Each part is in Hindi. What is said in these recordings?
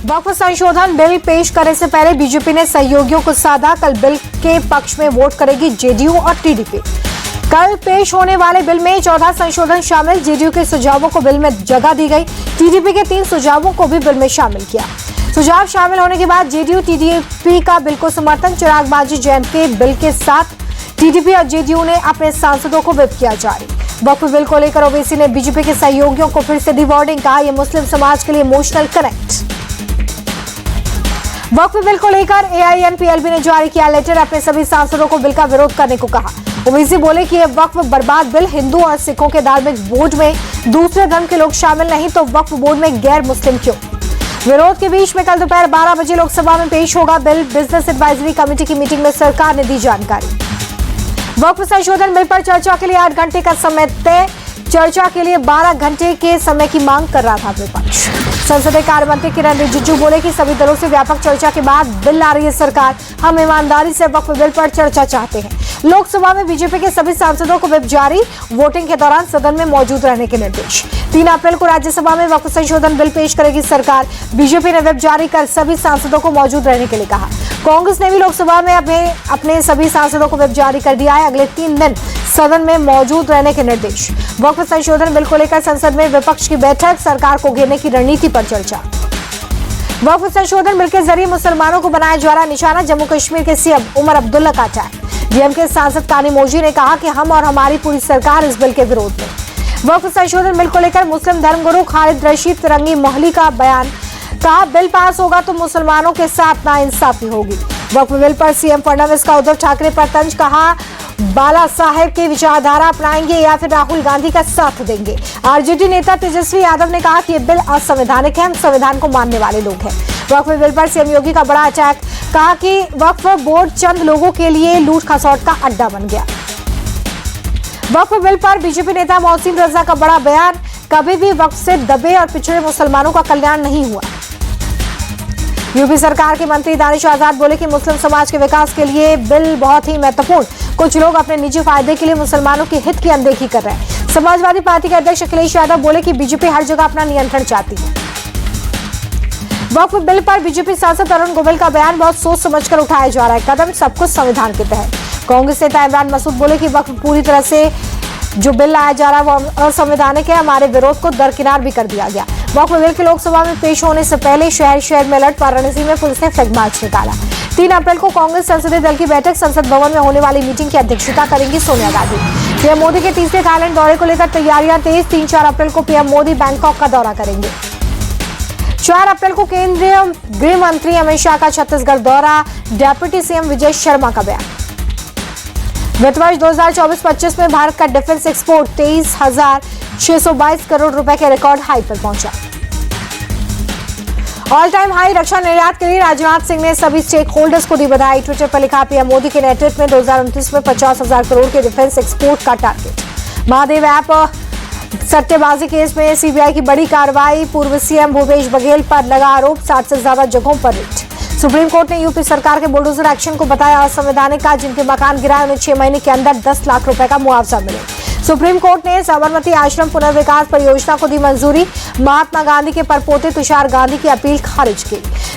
वक्फ संशोधन बिल पेश करने से पहले बीजेपी ने सहयोगियों को साधा। कल बिल के पक्ष में वोट करेगी जेडीयू और टीडीपी। कल पेश होने वाले बिल में 14 संशोधन शामिल। जेडीयू के सुझावों को बिल में जगह दी गई। टीडीपी के 3 सुझावों को भी बिल में शामिल किया। सुझाव शामिल होने के बाद जेडीयू टीडीपी का बिल को समर्थन। चिराग बाजी जैन के बिल के साथ टीडीपी और जेडीयू ने अपने सांसदों को व्हिप किया जारी। वक्फ बिल को लेकर ओवैसी ने बीजेपी के सहयोगियों को फिर से दी वार्निंग। कहा यह मुस्लिम समाज के लिए इमोशनल कनेक्ट। वक्फ बिल को लेकर एआईएनपीएलबी ने जारी किया लेटर। अपने सभी सांसदों को बिल का विरोध करने को कहा। ओवैसी बोले कि यह वक्फ बर्बाद बिल हिंदू और सिखों के धार्मिक बोर्ड में दूसरे धर्म के लोग शामिल नहीं तो वक्फ बोर्ड में गैर मुस्लिम क्यों। विरोध के बीच में कल दोपहर 12 बजे लोकसभा में पेश होगा बिल। बिजनेस एडवाइजरी कमेटी की मीटिंग में सरकार ने दी जानकारी। वक्फ संशोधन बिल पर चर्चा के लिए 8 घंटे का समय तय। चर्चा के लिए 12 घंटे के समय की मांग कर रहा था विपक्ष। संसदीय कार्य मंत्री किरण रिजिजू बोले कि सभी दलों से व्यापक चर्चा के बाद बिल ला रही है सरकार। हम ईमानदारी से वक्फ बिल पर चर्चा चाहते हैं। लोकसभा में बीजेपी के सभी सांसदों को व्हिप जारी। वोटिंग के दौरान सदन में मौजूद रहने के निर्देश। 3 अप्रैल को राज्यसभा में वक्फ संशोधन बिल पेश करेगी सरकार। बीजेपी ने व्हिप जारी कर सभी सांसदों को मौजूद रहने के लिए कहा। कांग्रेस ने भी लोकसभा में अपने सभी सांसदों को व्हिप जारी कर दिया है। अगले 3 दिन सदन में मौजूद रहने के निर्देश। वक्फ संशोधन बिल को लेकर संसद में विपक्ष की बैठक। सरकार को घेरने की रणनीति पर चर्चा। वक्फ संशोधन बिल के जरिए मुसलमानों को बनाया जा रहा निशाना। जम्मू कश्मीर के सीएम उमर अब्दुल्ला का अटैक। डीएमके सांसद कानिमोझी ने कहा कि हम और हमारी पूरी सरकार इस बिल के विरोध में। वक्फ संशोधन बिल को लेकर मुस्लिम धर्मगुरु खालिद रशीद फिरंगी मोहली का बयान। कहा बिल पास होगा तो मुसलमानों के साथ नाइंसाफी होगी। वक्फ बिल पर सीएम फडणवीस का उद्धव ठाकरे पर तंज। कहा बाला साहेब की विचारधारा अपनाएंगे या फिर राहुल गांधी का साथ देंगे। आरजेडी नेता तेजस्वी यादव ने कहा कि यह बिल असंवैधानिक है। हम संविधान को मानने वाले लोग हैं। वक्फ बिल पर सीएम योगी का बड़ा अटैक। कहा कि वक्फ बोर्ड चंद लोगों के लिए लूट खसौट का अड्डा बन गया। वक्फ बिल पर बीजेपी नेता मोहसिन रजा का बड़ा बयान। कभी भी वक्फ से दबे और पिछड़े मुसलमानों का कल्याण नहीं हुआ। यूपी सरकार के मंत्री दानिश आजाद बोले कि मुस्लिम समाज के विकास के लिए बिल बहुत ही महत्वपूर्ण। कुछ लोग अपने निजी फायदे के लिए मुसलमानों के हित की अनदेखी कर रहे हैं। समाजवादी पार्टी के अध्यक्ष अखिलेश यादव बोले कि बीजेपी हर जगह अपना नियंत्रण चाहती है। वक्फ बिल पर बीजेपी सांसद अरुण गोविल का बयान। बहुत सोच समझकर उठाया जा रहा है कदम, सब कुछ संविधान के तहत। कांग्रेस नेता इमरान मसूद बोले कि वक्फ पूरी तरह से जो बिल लाया जा रहा है वो असंवैधानिक है। हमारे विरोध को दरकिनार भी कर दिया गया। वक्फ बिल के लोकसभा में पेश होने से पहले शहर शहर में अलर्ट। वाराणसी में पुलिस ने फ्लैग मार्च निकाला। 3 अप्रैल को कांग्रेस संसदीय दल की बैठक। संसद भवन में होने वाली मीटिंग की अध्यक्षता करेंगी सोनिया गांधी। पीएम मोदी के तीसरे थाईलैंड दौरे को लेकर तैयारियां तेज। 3-4 अप्रैल को पीएम मोदी बैंकॉक का दौरा करेंगे। 4 अप्रैल को केंद्रीय गृह मंत्री अमित शाह का छत्तीसगढ़ दौरा। डिप्टी सीएम विजय शर्मा का बयान। वित्त वर्ष 2024-25 में भारत का डिफेंस एक्सपोर्ट 23,622 करोड़ रुपए के रिकॉर्ड हाई पर पहुंचा। ऑल टाइम हाई रक्षा निर्यात के लिए राजनाथ सिंह ने सभी स्टेक होल्डर्स को दी बधाई। ट्विटर पर लिखा पीएम मोदी के नेतृत्व में 2029 में 50,000 करोड़ के डिफेंस एक्सपोर्ट का टारगेट। महादेव ऐप सट्टेबाजी केस में सीबीआई की बड़ी कार्रवाई। पूर्व सीएम भूपेश बघेल पर लगा आरोप। 60 से ज्यादा जगहों पर रेड। सुप्रीम कोर्ट ने यूपी सरकार के बुलडोजर एक्शन को बताया असंवैधानिक। का जिनके मकान गिराए उन्हें 6 महीने के अंदर 10 लाख रुपए का मुआवजा मिले। सुप्रीम कोर्ट ने साबरमती आश्रम पुनर्विकास परियोजना को दी मंजूरी। महात्मा गांधी के परपोते तुषार गांधी की अपील खारिज की।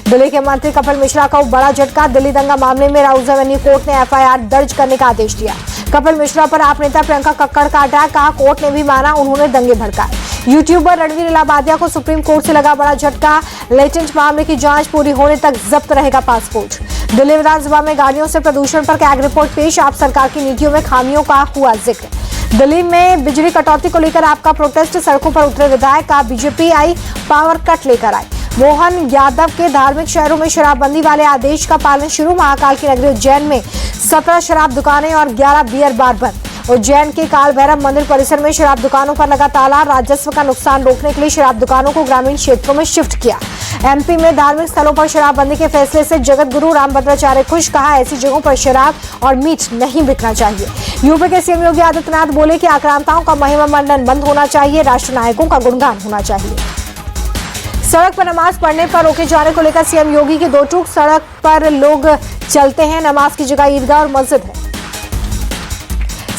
दिल्ली के मंत्री कपिल मिश्रा को बड़ा झटका। दिल्ली दंगा मामले में राउज एवेन्यू कोर्ट ने एफआईआर दर्ज करने का आदेश दिया। कपिल मिश्रा पर आप नेता प्रियंका कक्कड़ का अटैक। कहा कोर्ट ने भी माना उन्होंने दंगे भड़काए। यूट्यूबर रणवीर इलाहाबादिया को सुप्रीम कोर्ट से लगा बड़ा झटका। लेटेंट मामले की जांच पूरी होने तक जब्त रहेगा पासपोर्ट। दिल्ली विधानसभा में गाड़ियों से प्रदूषण पर कैग रिपोर्ट पेश। आप सरकार की नीतियों में खामियों का हुआ जिक्र। दिल्ली में बिजली कटौती को लेकर आपका प्रोटेस्ट। सड़कों पर उतरे विधायक। आप बीजेपी आई पावर कट लेकर आए। मोहन यादव के धार्मिक शहरों में शराबबंदी वाले आदेश का पालन शुरू। महाकाल की नगरी उज्जैन में 17 शराब दुकानें और 11 बियर बार बंद। उज्जैन के काल भैरव मंदिर परिसर में शराब दुकानों पर लगा ताला। राजस्व का नुकसान रोकने के लिए शराब दुकानों को ग्रामीण क्षेत्रों में शिफ्ट किया। एमपी में धार्मिक स्थलों पर शराबबंदी के फैसले से जगत गुरु रामभद्राचार्य खुश। कहा ऐसी जगहों पर शराब और मीट नहीं बिकना चाहिए। यूपी के सीएम योगी आदित्यनाथ बोले कि आक्रांताओं का महिमा मंडन बंद होना चाहिए। राष्ट्र नायकों का गुणगान होना चाहिए। सड़क पर नमाज पढ़ने पर रोके जाने को लेकर सीएम योगी की 2 टूक। सड़क पर लोग चलते हैं, नमाज की जगह ईदगाह और मस्जिद है।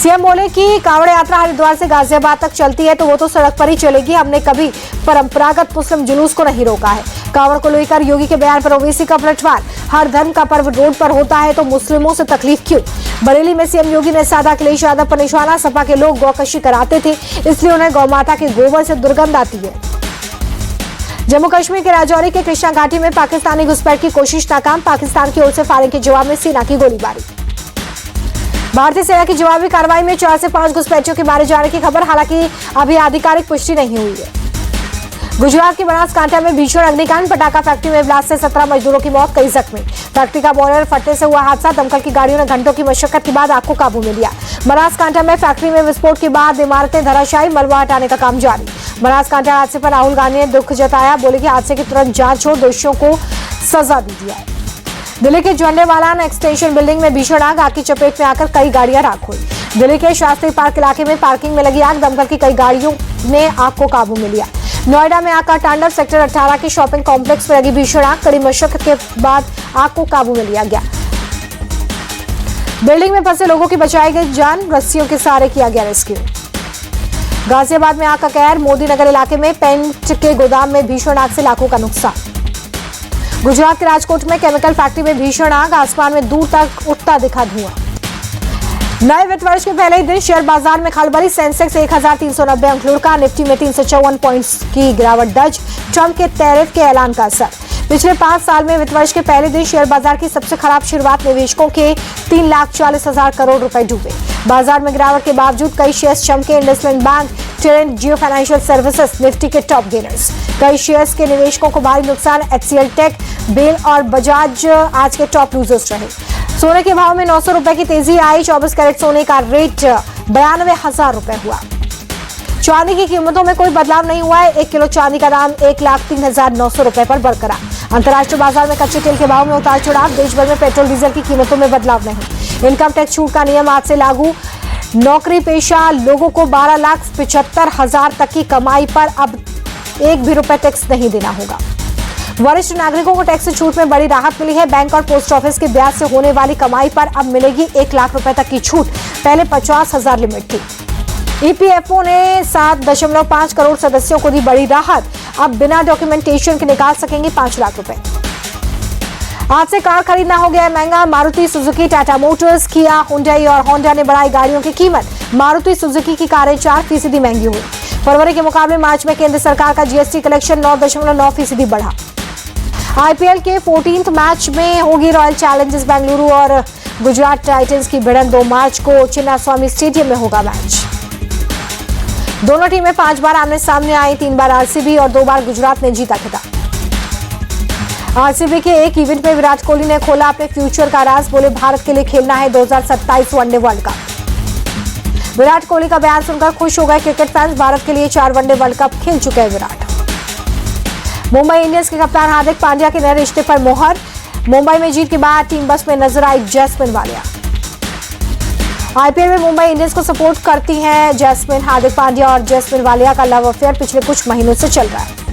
सीएम बोले कि कांवड़ यात्रा हरिद्वार से गाजियाबाद तक चलती है तो वो तो सड़क पर ही चलेगी, हमने कभी परंपरागत मुस्लिम जुलूस को नहीं रोका है। कांवड़ को लेकर योगी के बयान पर ओवैसी का पलटवार, हर धर्म का पर्व रोड पर होता है तो मुस्लिमों से तकलीफ क्यों। बरेली में सीएम योगी ने साधा अखिलेश यादव पर निशाना, सपा के लोग गौकशी कराते थे इसलिए उन्हें गौ माता के गोबर से दुर्गंध आती है। जम्मू कश्मीर के राजौरी के कृष्णा घाटी में पाकिस्तानी घुसपैठ की कोशिश नाकाम, पाकिस्तान की ओर से फायरिंग के जवाब में सेना की गोलीबारी। भारतीय सेना की जवाबी कार्रवाई में 4 से 5 घुसपैठियों के मारे जाने की खबर, हालांकि अभी आधिकारिक पुष्टि नहीं हुई है। गुजरात के बनासकांठा में भीषण अग्निकांड, पटाखा फैक्ट्री में ब्लास्ट से 17 मजदूरों की मौत, कई जख्मी। फैक्ट्री का बॉयलर फटने से हुआ हादसा, दमकल की गाड़ियों ने घंटों की मशक्कत के बाद आग को काबू में लिया। बनासकांठा में फैक्ट्री में विस्फोट के बाद इमारतें धराशायी, मलबा हटाने का काम जारी। बनासकांठा हादसे पर राहुल गांधी ने दुख जताया, बोले कि हादसे की तुरंत जांच हो, दोषियों को सजा दी जाए। दिल्ली के झंडेवालान एक्सटेंशन बिल्डिंग में भीषण आग की चपेट में आकर कई गाड़ियां राख हुई। दिल्ली के शास्त्री पार्क इलाके में पार्किंग में लगी आग, दमकल की कई गाड़ियों ने आग को काबू में लिया। नोएडा में आग का तांडव, सेक्टर 18 के शॉपिंग कॉम्प्लेक्स में लगी भीषण आग, कड़ी मशक्कत के बाद आग को काबू में लिया गया। बिल्डिंग में फंसे लोगों की बचाई गई जान, रस्सियों के सहारे किया गया रेस्क्यू। गाजियाबाद में आग का कहर, मोदी नगर इलाके में पेंट के गोदाम में भीषण आग से लाखों का नुकसान। गुजरात के राजकोट में केमिकल फैक्ट्री में भीषण आग, आसमान में दूर तक उठता दिखा धुआं। नए वित्त वर्ष के पहले ही दिन शेयर बाजार में खलबली, सेंसेक्स 1390 अंक लुढ़का, निफ्टी में 354 पॉइंट्स की गिरावट दर्ज। ट्रंप के टैरिफ के ऐलान का असर। पिछले 5 साल में वित्त वर्ष के पहले दिन शेयर बाजार की सबसे खराब शुरुआत, निवेशकों के 3,40,000 करोड़ रुपए डूबे। बाजार में गिरावट के बावजूद कई शेयर्स चमके, इंडसलैंड बैंक, ट्रेंड, जियो फाइनेंशियल सर्विसेज निफ्टी के टॉप गेनर्स। कई शेयर्स के निवेशकों को भारी नुकसान, HCL टेक, बेल और बजाज आज के टॉप लूजर्स रहे। सोने के भाव में 900 रुपए की तेजी आई, 24 कैरेट सोने का रेट 92,000 रुपए हुआ। चांदी की कीमतों में कोई बदलाव नहीं हुआ है, 1 किलो चांदी का दाम 1,03,900 रुपए पर बरकरार। अंतर्राष्ट्रीय बाजार में कच्चे तेल के भाव में उतार चढ़ाव, देश भर में पेट्रोल डीजल की कीमतों में बदलाव नहीं। इनकम टैक्स छूट का नियम आज से लागू, नौकरी पेशा लोगों को 12,75,000 तक की कमाई पर अब 1 भी रुपए टैक्स नहीं देना होगा। वरिष्ठ नागरिकों को टैक्स छूट में बड़ी राहत मिली है। बैंक और पोस्ट ऑफिस के ब्याज से होने वाली कमाई पर अब मिलेगी 1 लाख रुपए तक की छूट, पहले 50,000 लिमिट थी। EPFO ने 7.5 करोड़ सदस्यों को दी बड़ी राहत, अब बिना डॉक्यूमेंटेशन के निकाल सकेंगे 5 लाख रुपए। आज से कार खरीदना हो गया महंगा, मारुति सुजुकी, टाटा मोटर्स, किया, हुंडई और होंडा ने बढ़ाई गाड़ियों की कीमत। मारुति सुजुकी की कारें 4% महंगी हुई। फरवरी के मुकाबले मार्च में केंद्र सरकार का GST कलेक्शन 9.9% बढ़ा। IPL के 14th मैच में होगी रॉयल चैलेंजर्स बेंगलुरु और गुजरात टाइटंस की भिड़ंत। 2 मार्च को चिन्नास्वामी स्टेडियम में होगा मैच। दोनों टीमें 5 बार आमने सामने आई, 3 बार RCB और 2 बार गुजरात ने जीता खिताब। RCB के एक इवेंट में विराट कोहली ने खोला अपने फ्यूचर का राज, बोले भारत के लिए खेलना है 2027 one day world cup. Virat Kohli का बयान सुनकर खुश हो गए क्रिकेट फैंस, भारत के लिए 4 वनडे वर्ल्ड कप खेल चुके हैं विराट। मुंबई इंडियंस के कप्तान हार्दिक पांड्या के नए रिश्ते पर मोहर, मुंबई में जीत के बाद टीम बस में नजर आई जैस्मिन वालिया। IPL में मुंबई इंडियंस को सपोर्ट करती हैं जैस्मिन। हार्दिक पांड्या और जैस्मिन वालिया का लव अफेयर पिछले कुछ महीनों से चल रहा है।